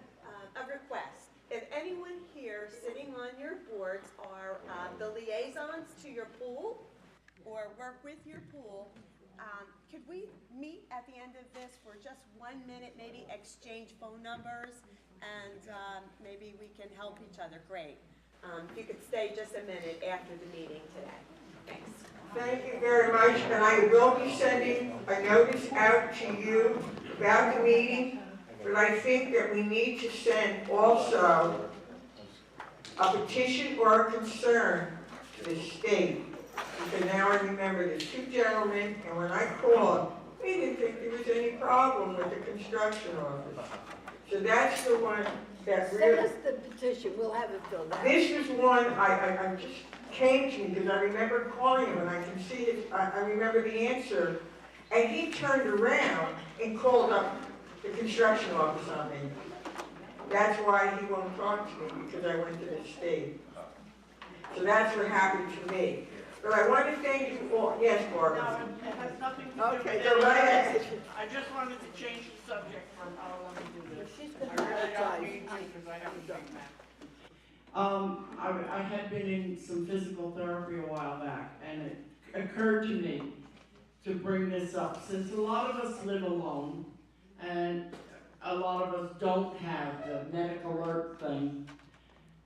a request. If anyone here sitting on your boards are the liaisons to your pool or work with your pool, could we meet at the end of this for just 1 minute, maybe exchange phone numbers, and maybe we can help each other? Great. If you could stay just a minute after the meeting today. Thanks. Thank you very much, and I will be sending a notice out to you about the meeting, but I think that we need to send also a petition or a concern to the state, because now I remember there's two gentlemen, and when I called, they didn't think there was any problem with the construction office. So that's the one that really... Send us the petition, we'll have it filled out. This was one I just came to me because I remember calling him and I can see it, I remember the answer. And he turned around and called up the construction office on me. That's why he won't talk to me, because I went to the state. So that's what happened to me. But I want to thank you all. Yes, Barbara? No, it has nothing to do with Okay, it. go right ahead. I just wanted to change the subject from how long we do this. She's I gonna really apologize. don't mean to, because I haven't done that. I had been in some physical therapy a while back, and it occurred to me to bring this up. Since a lot of us live alone, and a lot of us don't have the medical alert thing,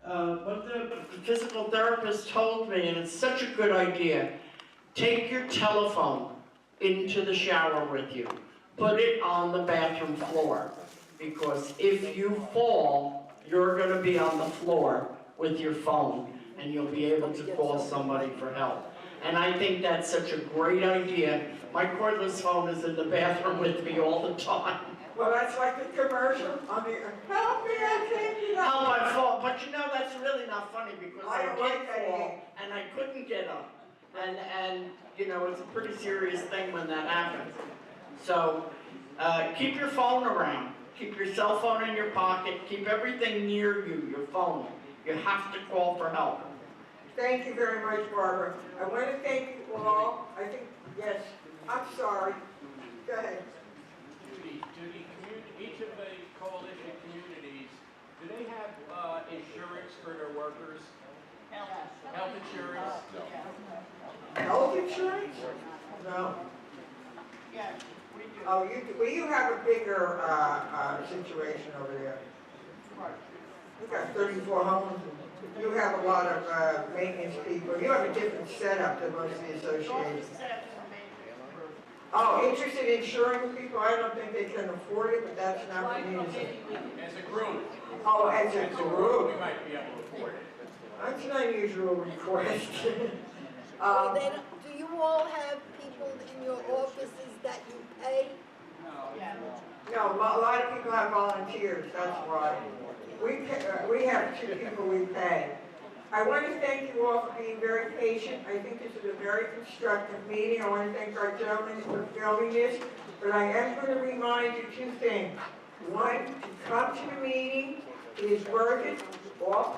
but the physical therapist told me, and it's such a good idea, take your telephone into the shower with you. Put it on the bathroom floor, because if you fall, you're going to be on the floor with your phone, and you'll be able to call somebody for help. And I think that's such a great idea. My cordless phone is in the bathroom with me all the time. Well, that's like the commercial on the, help me, I can't get up. How I fall, but you know, that's really not funny, because I I don't did like that fall, either. and I couldn't get up. And you know, it's a pretty serious thing when that happens. So, keep your phone around. Keep your cell phone in your pocket. Keep everything near you, your phone. You have to call for help. Thank you very much, Barbara. I want to thank you all. I think, yes, I'm sorry. Go ahead. Judy, each of the coalition communities, do they have insurance for their workers? Health insurance? Health insurance? No. Yes, we do. Oh, you do. Well, you have a bigger situation over there. You've got 34 homes. You have a lot of maintenance people. You have a different setup than most of the associations. Oh, interested in insuring people, I don't think they can afford it, but that's not for me to say. As a group. Oh, as a group, We might be able to afford it. that's an unusual request. Well, they don't- do you all have people in your offices that you pay? No, a lot of people have volunteers, that's why. We have 2 people we pay. I want to thank you all for being very patient. I think this is a very constructive meeting. I want to thank our gentlemen for filming this, but I am going to remind you 2 things. One, to come to the meeting, it is worth it. All,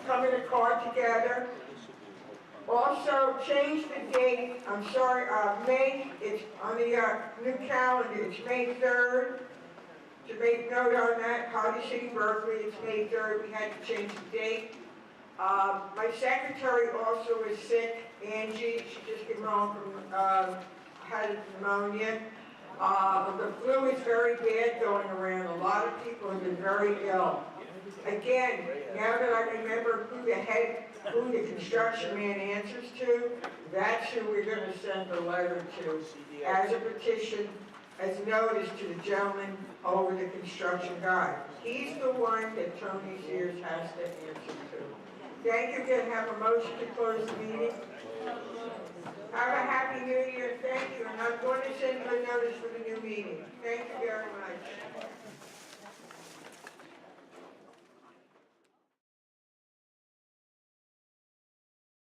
come in a car together. Also, change the date, I'm sorry, May, it's on the new calendar, it's May 3rd. To make note on that, Holly City, Berkeley, it's May 3rd, we had to change the date. My secretary also is sick, Angie, she just came home from, had pneumonia. The flu is very bad going around, a lot of people have been very ill. Again, now that I remember who the construction man answers to, that's who we're going to send the letter to as a petition, as notice to the gentleman over the construction guy. He's the one that Tony Sears has to answer to. Thank you again. Have a motion to close the meeting. Have a happy new year. Thank you. And I'm going to send you a notice for the new meeting. Thank you very much.